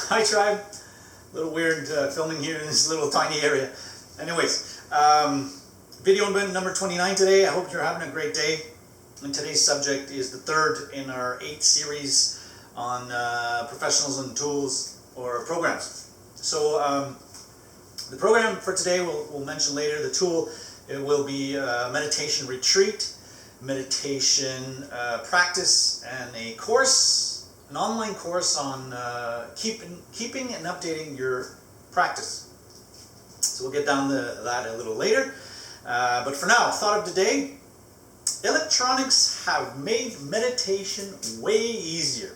Hi tribe. A little weird filming here in this little tiny area. Anyways, video number 29 today. I hope you're having a great day. And today's subject is the third in our 8 series on professionals and tools or programs. So the program for today we'll mention later. The tool, it will be a meditation retreat, meditation practice, and a course, an online course on keeping and updating your practice. So we'll get down to that a little later. But for now, thought of today, electronics have made meditation way easier.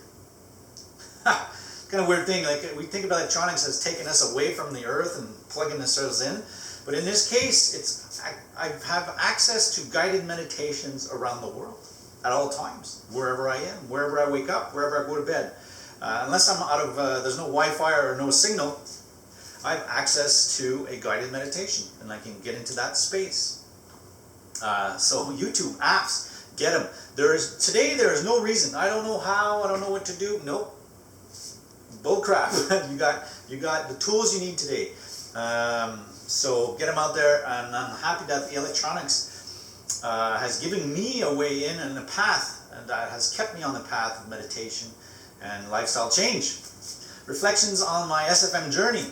Kind of weird thing, like we think of electronics as taking us away from the earth and plugging ourselves in. But in this case, I have access to guided meditations around the world at all times, wherever I am, wherever I wake up, wherever I go to bed. Unless I'm out of, there's no Wi-Fi or no signal, I have access to a guided meditation and I can get into that space. So YouTube apps, get them. Today there is no reason. I don't know how, I don't know what to do. Nope. Bull crap. you got the tools you need today. So get them out there, and I'm happy that the electronics has given me a way in and a path, and that has kept me on the path of meditation and lifestyle change. Reflections on my SFM journey.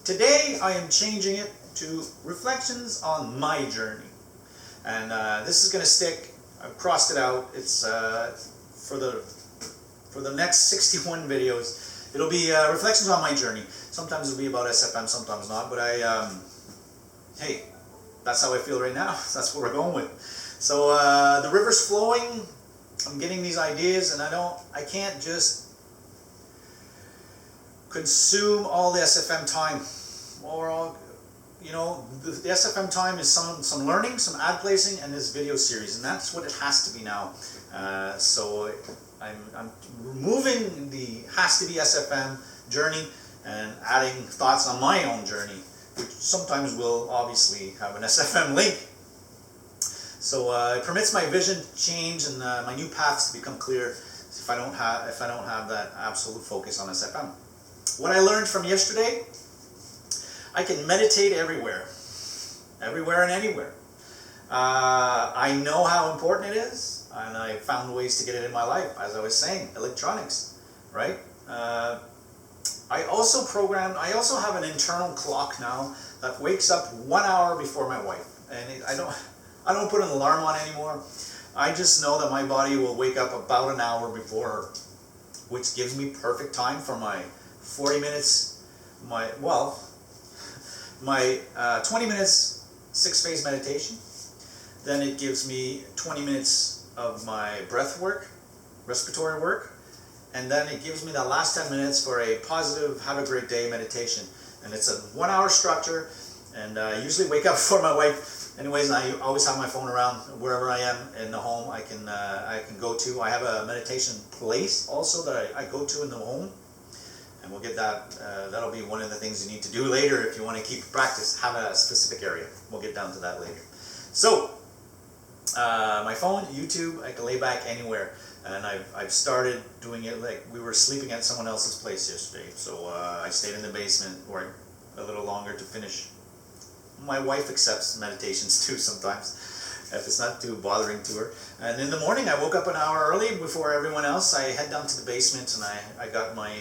Today I am changing it to reflections on my journey. And this is going to stick. I've crossed it out. It's for the next 61 videos. It'll be reflections on my journey. Sometimes it'll be about SFM, sometimes not. But hey, that's how I feel right now. That's what we're going with. So the river's flowing. I'm getting these ideas, and I can't just consume all the SFM time, or all, you know, the SFM time is some learning, some ad placing, and this video series, and that's what it has to be now. So I'm removing the has to be SFM journey and adding thoughts on my own journey, which sometimes will obviously have an SFM link. So it permits my vision to change and my new paths to become clear if I don't have that absolute focus on SFM. What I learned from yesterday, I can meditate everywhere and anywhere. I know how important it is, and I found ways to get it in my life, as I was saying, electronics, right? I also have an internal clock now that wakes up 1 hour before my wife, and I don't put an alarm on anymore. I just know that my body will wake up about an hour before her, which gives me perfect time for my 40 minutes, my 20 minutes 6-phase meditation. Then it gives me 20 minutes of my breath work, respiratory work, and then it gives me the last 10 minutes for a positive, have a great day meditation. And it's a 1 hour structure, and I usually wake up before my wife. Anyways, I always have my phone around wherever I am in the home. I can go to. I have a meditation place also that I go to in the home, and we'll get that. That'll be one of the things you need to do later if you want to keep practice. Have a specific area. We'll get down to that later. So my phone, YouTube, I can lay back anywhere, and I've started doing it like we were sleeping at someone else's place yesterday. So I stayed in the basement or a little longer to finish. My wife accepts meditations too sometimes, if it's not too bothering to her. And in the morning, I woke up an hour early before everyone else. I head down to the basement, and I got my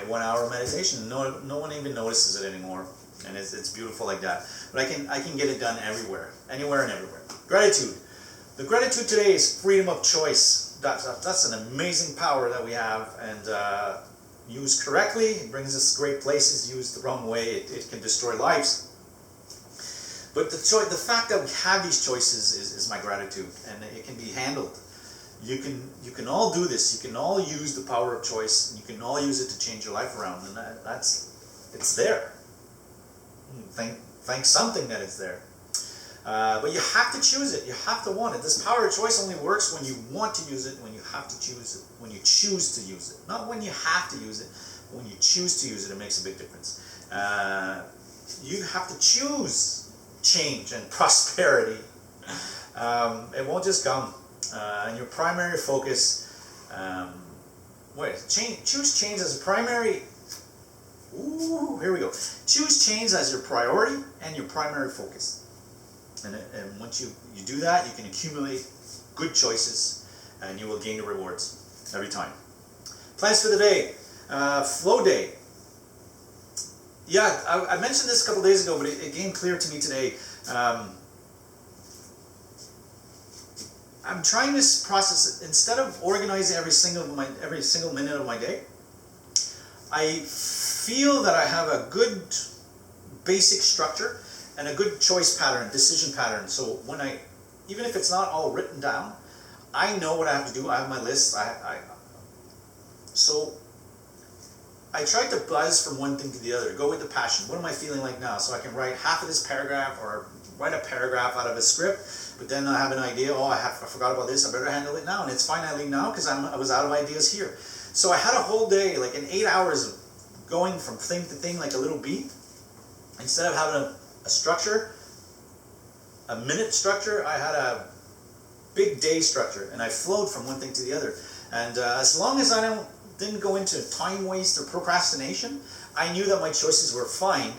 1 hour meditation. No one even notices it anymore, and it's beautiful like that. But I can get it done everywhere, anywhere and everywhere. Gratitude. The gratitude today is freedom of choice. That's an amazing power that we have, and used correctly, it brings us great places. Used the wrong way, it can destroy lives. But the fact that we have these choices is my gratitude, and it can be handled. You can all do this. You can all use the power of choice, and you can all use it to change your life around, and it's there. Thank something that it's there. But you have to choose it. You have to want it. This power of choice only works when you want to use it, when you have to choose it, when you choose to use it. Not when you have to use it, but when you choose to use it, it makes a big difference. You have to choose change and prosperity. It won't just come. And your primary focus, choose change as a primary Ooh, here we go. Choose change as your priority and your primary focus. And once you do that, you can accumulate good choices and you will gain the rewards every time. Plans for the day. Flow day. Yeah, I mentioned this a couple days ago, but it came clear to me today. I'm trying this process, instead of organizing every single minute of my day, I feel that I have a good basic structure and a good choice pattern, decision pattern. So when even if it's not all written down, I know what I have to do. I have my list. So I try to buzz from one thing to the other, go with the passion. What am I feeling like now? So I can write half of this paragraph or write a paragraph out of a script, but then I have an idea, I forgot about this, I better handle it now. And it's fine I leave now because I was out of ideas here. So I had a whole day, like in 8 hours of going from thing to thing like a little bee. Instead of having a structure, a minute structure, I had a big day structure, and I flowed from one thing to the other. And as long as I didn't go into time waste or procrastination, I knew that my choices were fine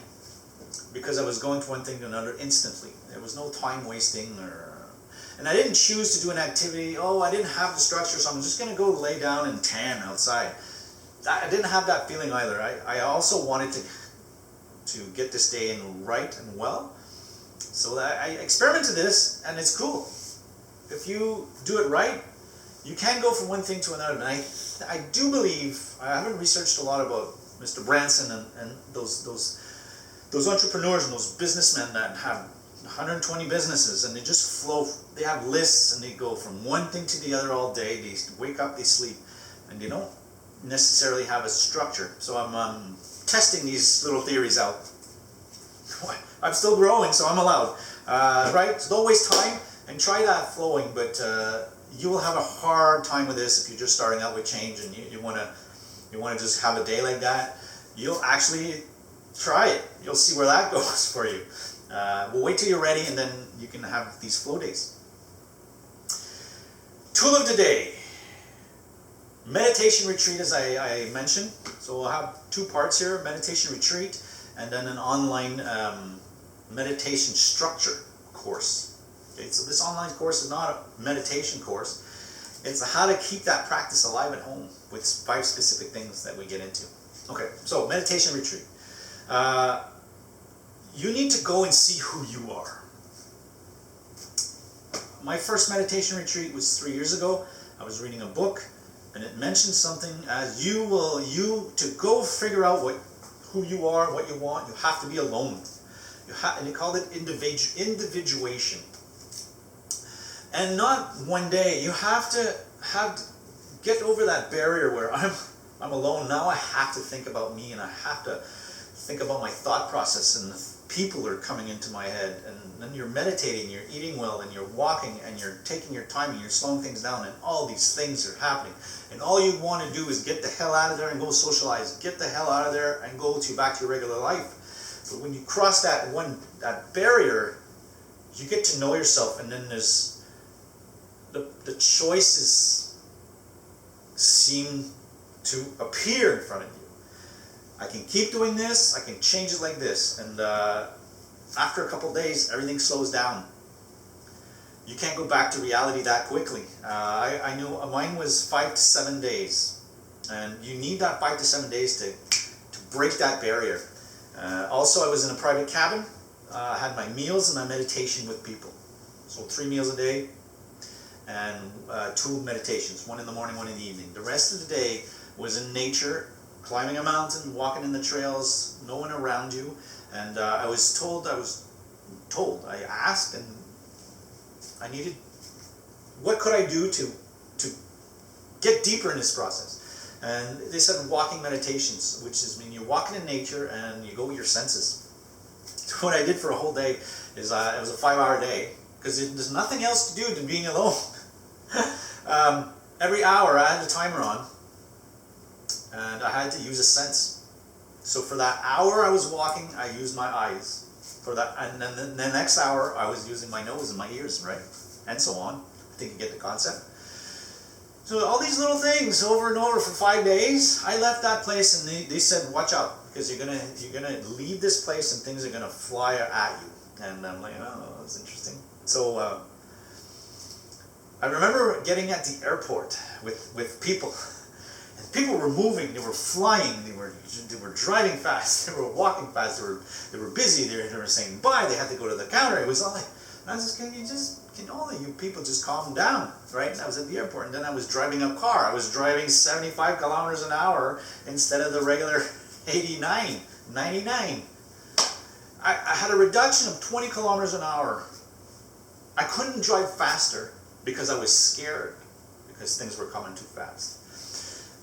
because I was going from one thing to another instantly. There was no time wasting, and I didn't choose to do an activity. I didn't have the structure, so I'm just going to go lay down and tan outside. I didn't have that feeling either. I also wanted to get this day in right and well. So I experimented this, and it's cool. If you do it right, you can go from one thing to another. And I do believe, I haven't researched a lot about Mr. Branson and those entrepreneurs and those businessmen that have 120 businesses, and they just flow. They have lists, and they go from one thing to the other all day. They wake up, they sleep, and they don't necessarily have a structure. So I'm testing these little theories out. I'm still growing, so I'm allowed. Right? So don't waste time and try that flowing, but you will have a hard time with this if you're just starting out with change and you want to just have a day like that. You'll actually try it. You'll see where that goes for you. We'll wait till you're ready, and then you can have these flow days. Tool of the day. Meditation retreat, as I mentioned. So we'll have 2 parts here, meditation retreat, and then an online meditation structure course. Okay, so this online course is not a meditation course. It's how to keep that practice alive at home with 5 specific things that we get into. Okay, so meditation retreat. You need to go and see who you are. My first meditation retreat was 3 years ago. I was reading a book, and it mentioned something as to go figure out who you are, what you want. You have to be alone. And they called it individuation. And not one day. You have to get over that barrier where I'm alone. Now I have to think about me, and I have to think about my thought process, and the people are coming into my head. And then you're meditating, you're eating well, and you're walking, and you're taking your time, and you're slowing things down, and all these things are happening. And all you want to do is get the hell out of there and go socialize. Get the hell out of there and go back to your regular life. But when you cross that barrier, you get to know yourself, and then there's the choices seem to appear in front of you. I can keep doing this, I can change it like this, and after a couple of days, everything slows down. You can't go back to reality that quickly. I knew mine was 5 to 7 days, and you need that 5 to 7 days to break that barrier. Also, I was in a private cabin. I had my meals and my meditation with people. So 3 meals a day, and 2 meditations, 1 in the morning, 1 in the evening. The rest of the day was in nature, climbing a mountain, walking in the trails, no one around you. And I asked, and I needed, what could I do to get deeper in this process? And they said walking meditations, which is you're walking in nature and you go with your senses. So what I did for a whole day is it was a 5-hour day, because there's nothing else to do than being alone. Every hour I had the timer on, and I had to use a sense. So for that hour I was walking, I used my eyes. And then the next hour I was using my nose and my ears, right? And so on. I think you get the concept. So all these little things over and over for 5 days. I left that place and they said, watch out, because you're gonna leave this place and things are gonna fly at you. And I'm like, oh, that's interesting. So I remember getting at the airport with people. And people were moving, they were flying, they were driving fast, they were walking fast, they were busy, they were saying bye, they had to go to the counter. It was all like, I was just, can all of you people just calm down, right? And I was at the airport, and then I was driving a car. I was driving 75 kilometers an hour instead of the regular 89, 99. I had a reduction of 20 kilometers an hour. I couldn't drive faster because I was scared, because things were coming too fast.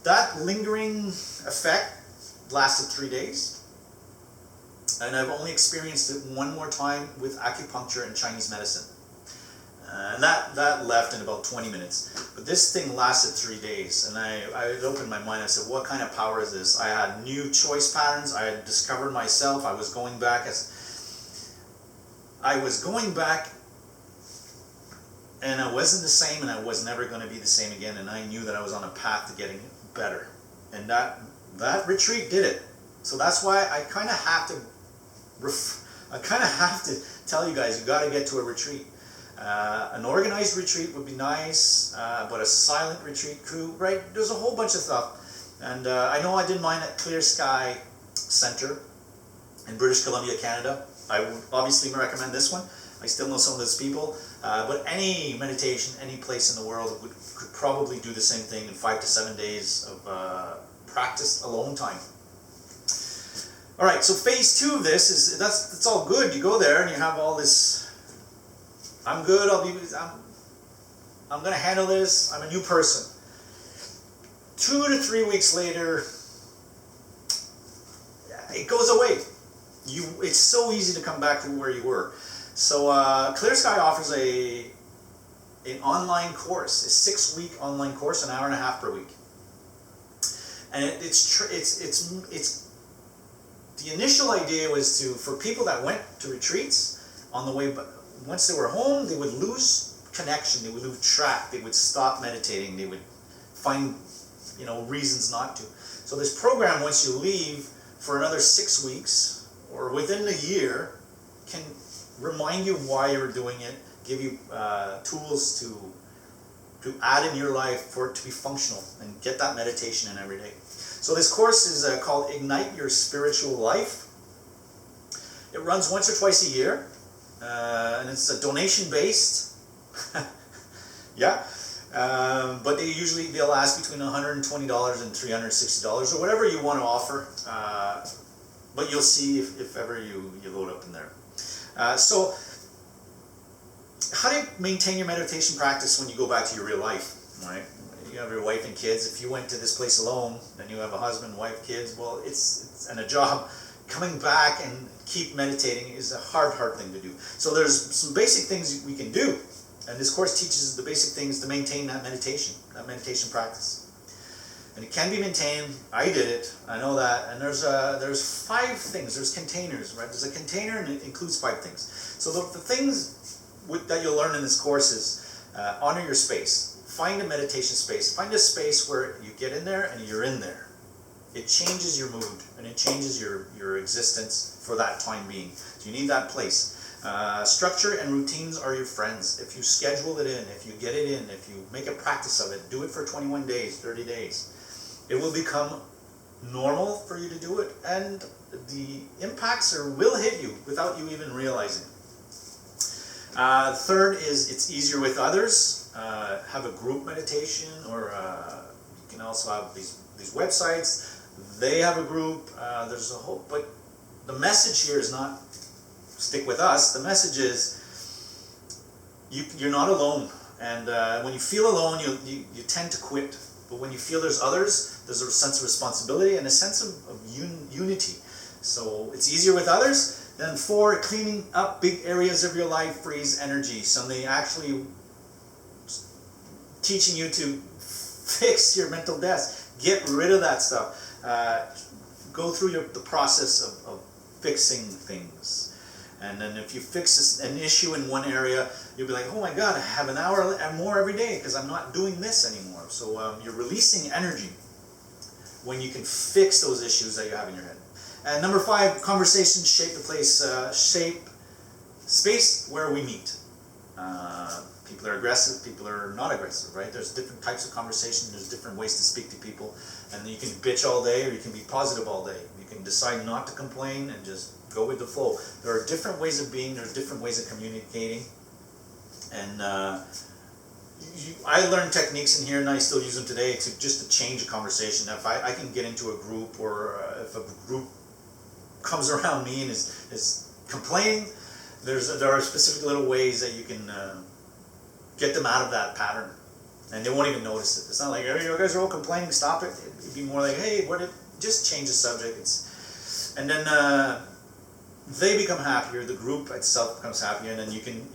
That lingering effect lasted 3 days. And I've only experienced it one more time with acupuncture and Chinese medicine. And that left in about 20 minutes. But this thing lasted 3 days. And I opened my mind. I said, what kind of power is this? I had new choice patterns. I had discovered myself. I was going back and I wasn't the same, and I was never going to be the same again. And I knew that I was on a path to getting better. And that retreat did it. So that's why I kind of have to tell you guys, you got to get to a retreat. An organized retreat would be nice, but a silent retreat crew, right? There's a whole bunch of stuff. And I know I did mine at Clear Sky Center in British Columbia, Canada. I would obviously recommend this one. I still know some of those people. But any meditation, any place in the world could probably do the same thing in 5 to 7 days of practiced alone time. All right, so phase 2 of this is that's all good. You go there and you have all this. I'm good. I'm going to handle this. I'm a new person. 2 to 3 weeks later, it goes away. It's so easy to come back to where you were. So Clear Sky offers an online course, a 6-week online course, an hour and a half per week. And it's the initial idea was for people that went to retreats on the way, once they were home, they would lose connection, they would lose track, they would stop meditating, they would find reasons not to. So this program, once you leave for another 6 weeks or within the year, can remind you why you're doing it, give you tools to add in your life for it to be functional and get that meditation in every day. So this course is called Ignite Your Spiritual Life. It runs once or twice a year, and it's a donation-based. Yeah, but they'll ask between $120 and $360 or whatever you want to offer. But you'll see if ever you load up in there. So, how do you maintain your meditation practice when you go back to your real life, right? You have your wife and kids. If you went to this place alone, then you have a husband, wife, kids, well, and a job. Coming back and keep meditating is a hard thing to do. So there's some basic things we can do, and this course teaches the basic things to maintain that meditation practice. And it can be maintained. I did it. I know that. And there's 5 things. There's containers, right? There's a container, and it includes 5 things. So the things that you'll learn in this course is honor your space. Find a meditation space. Find a space where you get in there and you're in there. It changes your mood and it changes your existence for that time being. So you need that place. Structure and routines are your friends. If you schedule it in, if you get it in, if you make a practice of it, do it for 21 days, 30 days. It will become normal for you to do it, and the impacts will hit you without you even realizing. Third is it's easier with others. Have a group meditation, or you can also have these websites. They have a group. There's a whole, but the message here is not stick with us. The message is you're not alone, and when you feel alone, you tend to quit. But when you feel there's others, there's a sense of responsibility and a sense of unity. So it's easier with others. Then 4, cleaning up big areas of your life frees energy. So they actually teaching you to fix your mental desk. Get rid of that stuff. Go through the process of fixing things. And then if you fix an issue in one area, you'll be like, oh my God, I have an hour more every day because I'm not doing this anymore. So you're releasing energy when you can fix those issues that you have in your head. And number 5, conversations shape the place, shape space where we meet. People are aggressive, people are not aggressive, right? There's different types of conversation, there's different ways to speak to people, and you can bitch all day or you can be positive all day. You can decide not to complain and just go with the flow. There are different ways of being, there's different ways of communicating, and I learned techniques in here and I still use them today to change a conversation. If I can get into a group, or if a group comes around me and is complaining, there are specific little ways that you can get them out of that pattern, and they won't even notice it. It's not like, hey, you guys are all complaining, stop it. It'd be more like, hey, just change the subject. And then they become happier, the group itself becomes happier, and then you can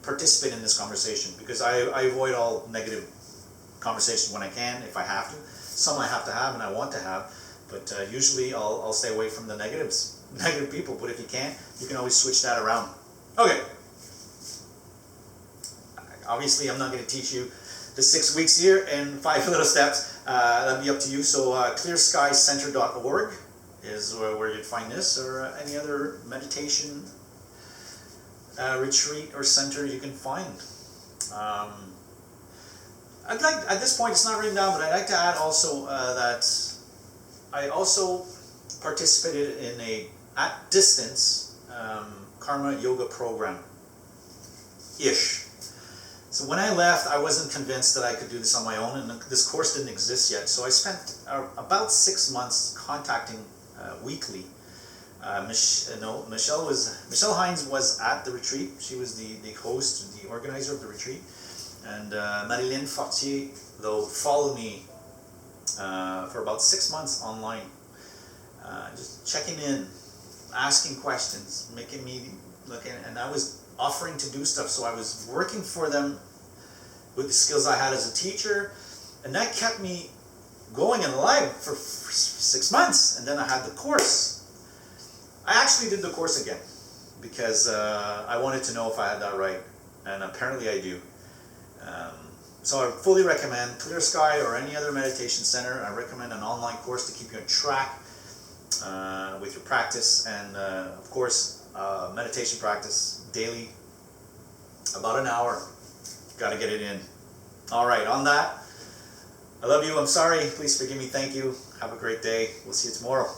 participate in this conversation, because I avoid all negative conversation when I can, if I have to. Some I have to have and I want to have, but usually I'll stay away from the negative people. But if you can't, you can always switch that around. Okay. Obviously, I'm not going to teach you the 6 weeks here and 5 little steps. That'd be up to you. So clearskycenter.org is where you'd find this, or any other meditation retreat or center you can find. I'd like, at this point, it's not written down, but I'd like to add also that I also participated in a at distance karma yoga program-ish. So when I left, I wasn't convinced that I could do this on my own, and this course didn't exist yet. So I spent about 6 months contacting weekly. Michelle Hines was at the retreat. She was the host, the organizer of the retreat. And Marilyn Fortier, though, followed me for about 6 months online. Just checking in, asking questions, making me look in, and I was offering to do stuff. So I was working for them with the skills I had as a teacher, and that kept me going and alive for 6 months. And then I had the course. I actually did the course again because I wanted to know if I had that right, and apparently I do. So I fully recommend Clear Sky or any other meditation center. I recommend an online course to keep you on track with your practice, and of course meditation practice daily, about an hour. Got to get it in. All right, on that, I love you. I'm sorry. Please forgive me. Thank you. Have a great day. We'll see you tomorrow.